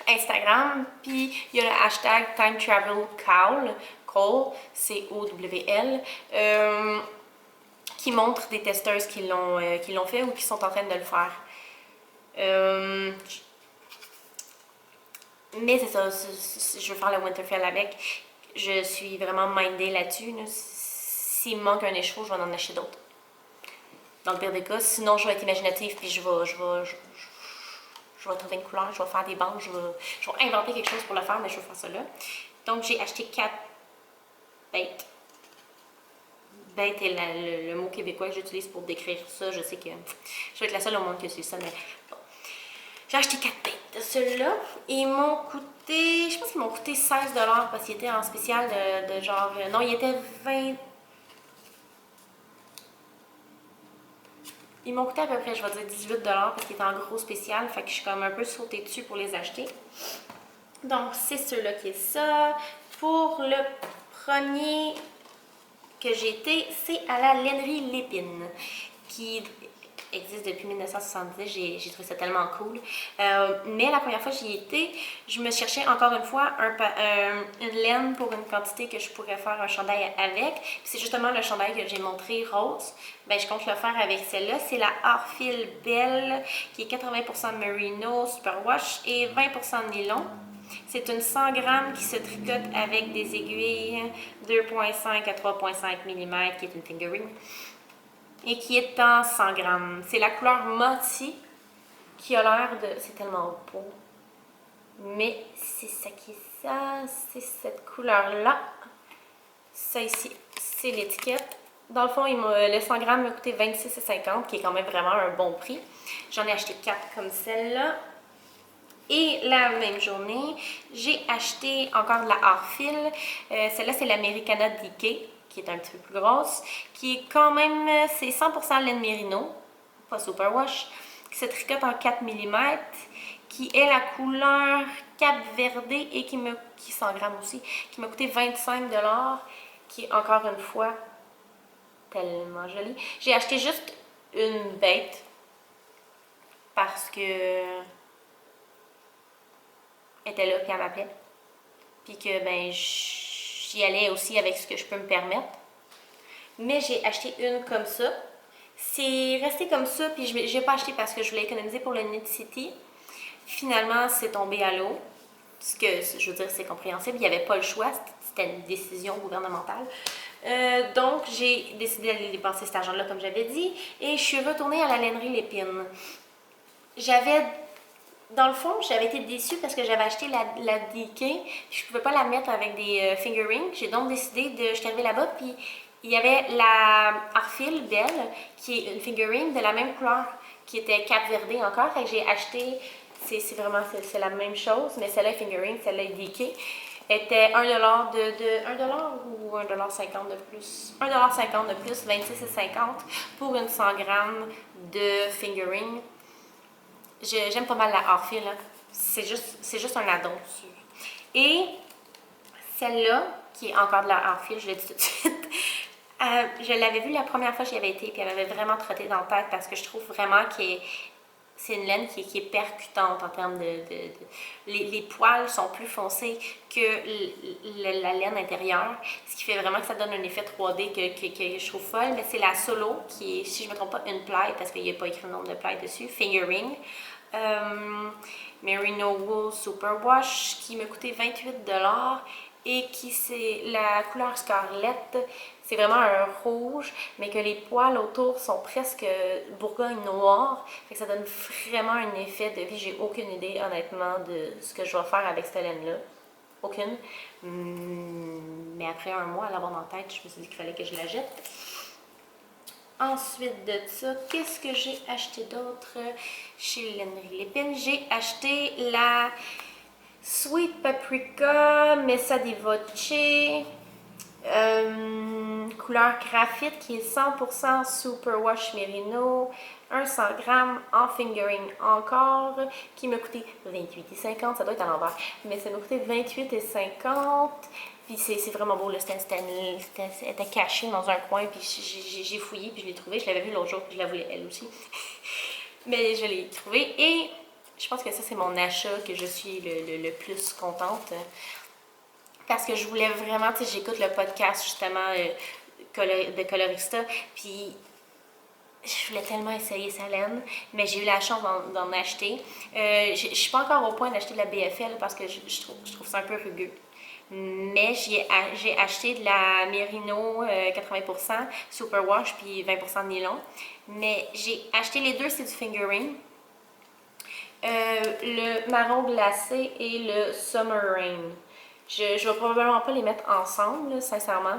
Instagram. Puis il y a le hashtag Time Travel Cowl, C-O-W-L, qui montre des testeuses qui l'ont fait ou qui sont en train de le faire. Mais c'est ça, je veux faire le Winterfell avec. Je suis vraiment mindée là-dessus. S'il me manque un écheveau, je vais en acheter d'autres. Dans le pire des cas, sinon je vais être imaginative puis je vais trouver une couleur, je vais faire des bandes, je vais inventer quelque chose pour le faire, mais je vais faire ça là. Donc j'ai acheté 4 bêtes. Bête est le mot québécois que j'utilise pour décrire ça. Je sais que je vais être la seule au monde que c'est ça, mais bon. J'ai acheté 4 bêtes de ceux-là. Ils m'ont coûté, je pense qu'ils m'ont coûté 16$ parce qu'ils étaient en spécial de genre... Non, ils étaient 20... Ils m'ont coûté à peu près, je vais dire 18$ parce qu'ils étaient en gros spécial. Fait que je suis comme un peu sautée dessus pour les acheter. Donc, c'est ceux-là qui est ça. Pour le premier que j'ai été, c'est à la lainerie Lépine, qui existe depuis 1970. J'ai trouvé ça tellement cool. Mais la première fois que j'y étais, je me cherchais encore une fois une laine pour une quantité que je pourrais faire un chandail avec. C'est justement le chandail que j'ai montré rose. Ben, je compte le faire avec celle-là. C'est la Hartfield Belle qui est 80% merino, superwash et 20% nylon. C'est une 100 grammes qui se tricote avec des aiguilles 2,5 à 3,5 mm qui est une fingering et qui est en 100 grammes. C'est la couleur Motti qui a l'air de... C'est tellement beau. Mais c'est ça qui est ça. C'est cette couleur-là. Ça ici, c'est l'étiquette. Dans le fond, le 100 grammes m'a coûté 26,50 qui est quand même vraiment un bon prix. J'en ai acheté 4 comme celle-là. Et la même journée, j'ai acheté encore de la Hartfield. Celle-là, c'est l'Americana DK, qui est un petit peu plus grosse, qui est quand même, c'est 100% laine mérino, pas superwash, qui se tricote en 4 mm, qui est la couleur Cap Verdé et qui 100 grammes aussi, qui m'a coûté 25 $, qui est encore une fois tellement jolie. J'ai acheté juste une bête parce que était là puis elle m'appelait. Puis que ben j'y allais aussi avec ce que je peux me permettre. Mais j'ai acheté une comme ça. C'est resté comme ça, puis je n'ai pas acheté parce que je voulais économiser pour le Knit City. Finalement, c'est tombé à l'eau. Ce que, je veux dire, c'est compréhensible. Il n'y avait pas le choix. C'était une décision gouvernementale. Donc, j'ai décidé d'aller dépenser cet argent-là, comme j'avais dit. Et je suis retournée à la lainerie Lépine. Dans le fond, j'avais été déçue parce que j'avais acheté la DK, puis je pouvais pas la mettre avec des fingerings. J'ai donc décidé je suis arrivée là-bas, puis il y avait la Hartfield Belle, qui est une fingering de la même couleur, qui était Cap Verdé encore, et j'ai acheté, c'est la même chose, mais celle-là est fingering, celle-là est DK. Était 1$ de 1$ ou 1,50$ de plus. 1,50$ de plus, 26,50$ pour une 100 grammes de fingering. J'aime pas mal la Hartfield, là. C'est juste un addon dessus. Et celle-là, qui est encore de la Hartfield, je le dis tout de suite, je l'avais vue la première fois que j'y avais été, puis elle m'avait vraiment trotté dans la tête parce que je trouve vraiment que c'est une laine qui est percutante en termes les poils sont plus foncés que la laine intérieure, ce qui fait vraiment que ça donne un effet 3D que je trouve folle. Mais c'est la Solo qui est, si je ne me trompe pas, une ply parce qu'il n'y a pas écrit le nombre de ply dessus, fingering. Merino Wool Superwash qui m'a coûté 28$ et qui c'est la couleur Scarlett. C'est vraiment un rouge, mais que les poils autour sont presque bourgogne noir. Fait que ça donne vraiment un effet de vie. J'ai aucune idée, honnêtement, de ce que je vais faire avec cette laine-là. Aucune. Mais après un mois à l'avoir dans la tête, je me suis dit qu'il fallait que je la jette. Ensuite de ça, qu'est-ce que j'ai acheté d'autre chez Lainerie Lépine? J'ai acheté la Sweet Paprika Messa di Voce. Couleur graphite qui est 100% Superwash Merino, un 100 grammes en fingering encore, qui m'a coûté 28,50$, ça doit être à l'envers, mais ça m'a coûté 28,50$, puis c'est vraiment beau, c'était caché dans un coin, puis j'ai fouillé, puis je l'ai trouvé, je l'avais vu l'autre jour, puis je la voulais elle aussi, mais je l'ai trouvé, et je pense que ça c'est mon achat que je suis le plus contente. Parce que je voulais vraiment, tu sais, j'écoute le podcast justement de Colorista, puis je voulais tellement essayer sa laine, mais j'ai eu la chance d'en acheter. Je suis pas encore au point d'acheter de la BFL parce que je trouve ça un peu rugueux. Mais j'ai acheté de la Merino 80% Superwash puis 20% de nylon. Mais j'ai acheté les deux, c'est du fingering. Le marron glacé et le Summer Rain. Je vais probablement pas les mettre ensemble, là, sincèrement.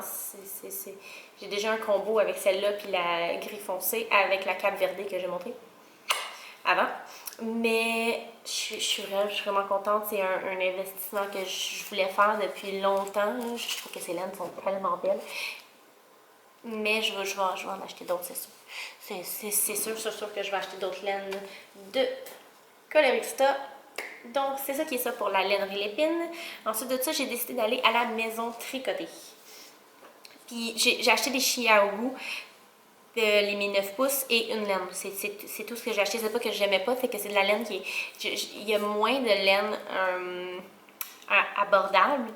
J'ai déjà un combo avec celle-là puis la gris foncé avec la Cap Verdé que j'ai montrée avant. Mais je suis vraiment contente. C'est un investissement que je voulais faire depuis longtemps. Je trouve que ces laines sont tellement belles. Mais je vais en acheter d'autres, c'est sûr. C'est sûr que je vais acheter d'autres laines de Colorista. Donc, c'est ça qui est ça pour la lainerie Lépine. Ensuite de ça, j'ai décidé d'aller à la maison tricotée. Puis, j'ai acheté des chiaougous. mes 9 pouces et une laine. C'est tout ce que j'ai acheté. C'est pas que j'aimais pas, fait que c'est de la laine qui est... Il y a moins de laine abordable.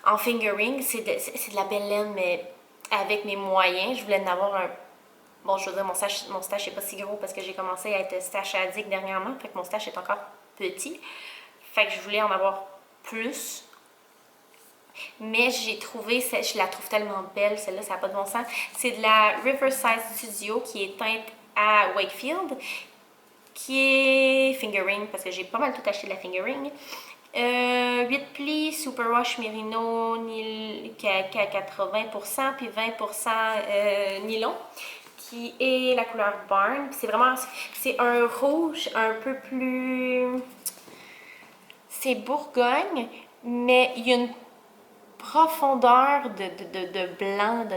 En fingering, c'est de la belle laine, mais avec mes moyens, je voulais en avoir un... Bon, je veux dire, mon stash n'est pas si gros parce que j'ai commencé à être stash addict dernièrement, fait que mon stash est encore petit. Fait que je voulais en avoir plus. Mais j'ai trouvé, je la trouve tellement belle, celle-là, ça n'a pas de bon sens. C'est de la Riverside Studio qui est teinte à Wakefield, qui est fingering, parce que j'ai pas mal tout acheté de la fingering. 8 plis, Superwash Merino qui a 80%, puis 20% nylon, qui est la couleur Barn. C'est vraiment, c'est un rouge un peu plus... C'est Bourgogne, mais il y a une profondeur de blanc,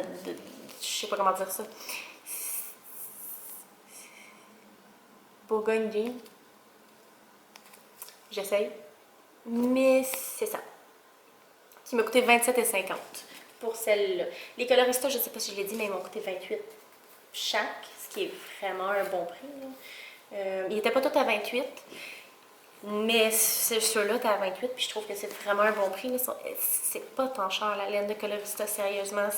je sais pas comment dire ça. Bourgogne Jean. J'essaye. Mais c'est ça. Qui m'a coûté 27,50 pour celle-là. Les coloristas, je sais pas si je l'ai dit, mais ils m'ont coûté 28 chaque, ce qui est vraiment un bon prix. Ils n'étaient pas tous à 28. Mais ceux-là, t'es à 28, puis je trouve que c'est vraiment un bon prix. C'est pas tant cher, la laine de Colorista, sérieusement.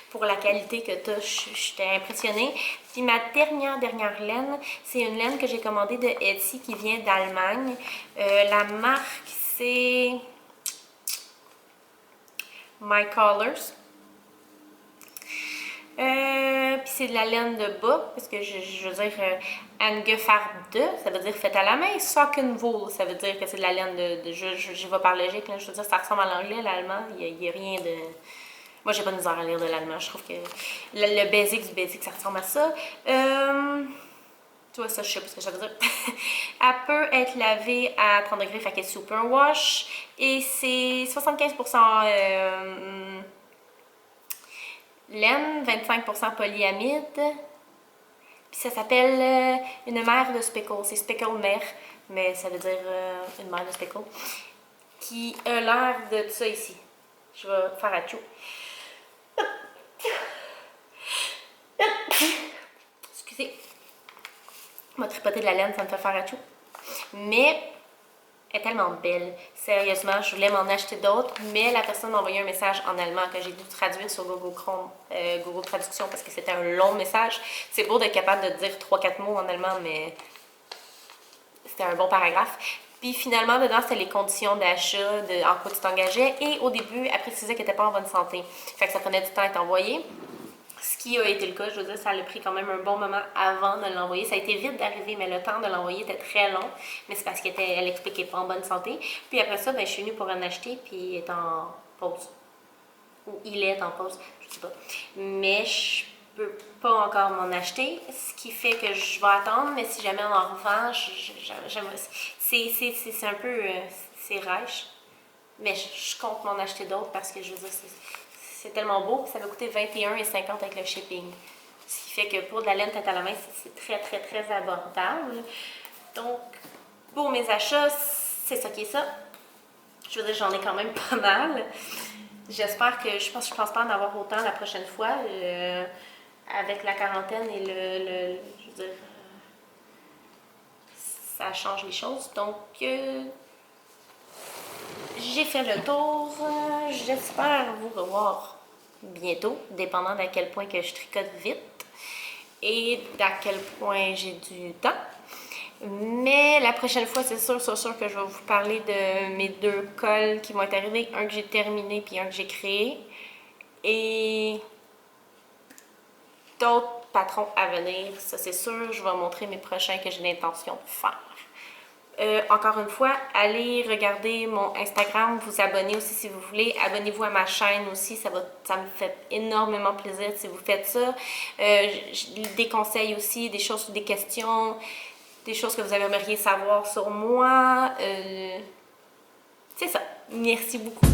Pour la qualité que t'as, j'étais impressionnée. Puis ma dernière laine, c'est une laine que j'ai commandée de Etsy qui vient d'Allemagne. La marque, c'est My Colors. Puis c'est de la laine de bas, parce que je veux dire Angefarbe, ça veut dire fait à la main. Sockenwool, ça veut dire que c'est de la laine je vais par logique, là, je veux dire, ça ressemble à l'anglais, l'allemand, il n'y a rien de... Moi, j'ai pas de misère à lire de l'allemand, je trouve que le basic du basic, ça ressemble à ça. Tu vois, ça, je sais pas ce que ça veut dire. Elle peut être lavée à 30 degrés, fait qu'elle est super wash, et c'est 75% laine, 25% polyamide. Puis ça s'appelle une mère de speckle. C'est speckle mère, mais ça veut dire une mère de speckle. Qui a l'air de ça ici. Je vais faire à tout. Excusez. Je vais tripoter de la laine, ça me fait faire à tout. Mais elle est tellement belle. Sérieusement, je voulais m'en acheter d'autres, mais la personne m'a envoyé un message en allemand que j'ai dû traduire sur Google Chrome, Google Traduction, parce que c'était un long message. C'est beau d'être capable de dire 3-4 mots en allemand, mais c'était un bon paragraphe. Puis finalement, dedans, c'était les conditions d'achat, en quoi tu t'engageais, et au début, elle précisait qu'elle n'était pas en bonne santé. Fait que ça prenait du temps à être envoyé. Ce qui a été le cas, je veux dire, ça a pris quand même un bon moment avant de l'envoyer. Ça a été vite d'arriver, mais le temps de l'envoyer était très long. Mais c'est parce qu'elle expliquait pas en bonne santé. Puis après ça, ben, je suis venue pour en acheter, puis il est en pause. Ou il est en pause, je sais pas. Mais je peux pas encore m'en acheter, ce qui fait que je vais attendre, mais si jamais on en revend, c'est un peu... c'est rêche. Mais je compte m'en acheter d'autres parce que je veux dire, c'est tellement beau que ça va coûter 21,50 avec le shipping. Ce qui fait que pour de la laine tête à la main, c'est très, très, très abordable. Donc, pour mes achats, c'est ça qui est ça. Je veux dire, j'en ai quand même pas mal. J'espère que, je pense pas en avoir autant la prochaine fois. Avec la quarantaine et je veux dire, ça change les choses. Donc, j'ai fait le tour. J'espère vous revoir bientôt, dépendant d'à quel point que je tricote vite et d'à quel point j'ai du temps. Mais la prochaine fois, c'est sûr que je vais vous parler de mes 2 cols qui vont être arrivés. Un que j'ai terminé puis un que j'ai créé. Et d'autres patrons à venir, ça c'est sûr. Je vais montrer mes prochains que j'ai l'intention de faire. Encore une fois, allez regarder mon Instagram, vous abonner aussi si vous voulez. Abonnez-vous à ma chaîne aussi, ça me fait énormément plaisir si vous faites ça. Des conseils aussi, des choses, des questions, des choses que vous aimeriez savoir sur moi. C'est ça. Merci beaucoup.